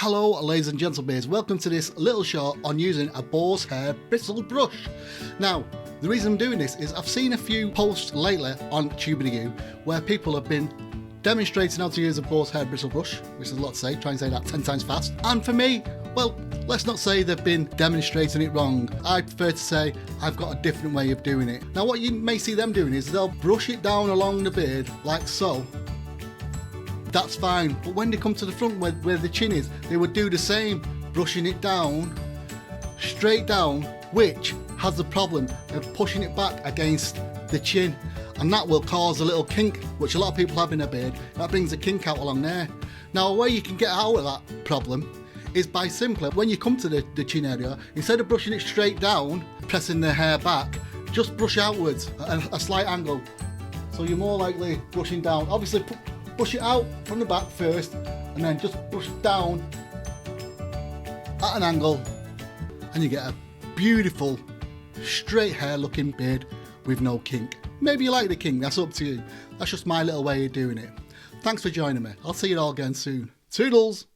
Hello ladies and gentlemen, welcome to this little short on using a boar's hair bristle brush. Now, the reason I'm doing this is I've seen a few posts lately on TubeDU where people have been demonstrating how to use a boar's hair bristle brush, which is a lot to say, try and say that 10 times fast. And for me, well, let's not say they've been demonstrating it wrong. I prefer to say I've got a different way of doing it. Now what you may see them doing is they'll brush it down along the beard like so. That's fine, but when they come to the front where the chin is, they would do the same, brushing it down, straight down, which has the problem of pushing it back against the chin, and that will cause a little kink, which a lot of people have in their beard. That brings a kink out along there. Now a way you can get out of that problem is by simply, when you come to the chin area, instead of brushing it straight down, pressing the hair back, just brush outwards at a slight angle. So you're more likely brushing down. Obviously, push it out from the back first and then just brush down at an angle and you get a beautiful straight hair looking beard with no kink. Maybe you like the kink, that's up to you. That's just my little way of doing it. Thanks for joining me. I'll see you all again soon. Toodles!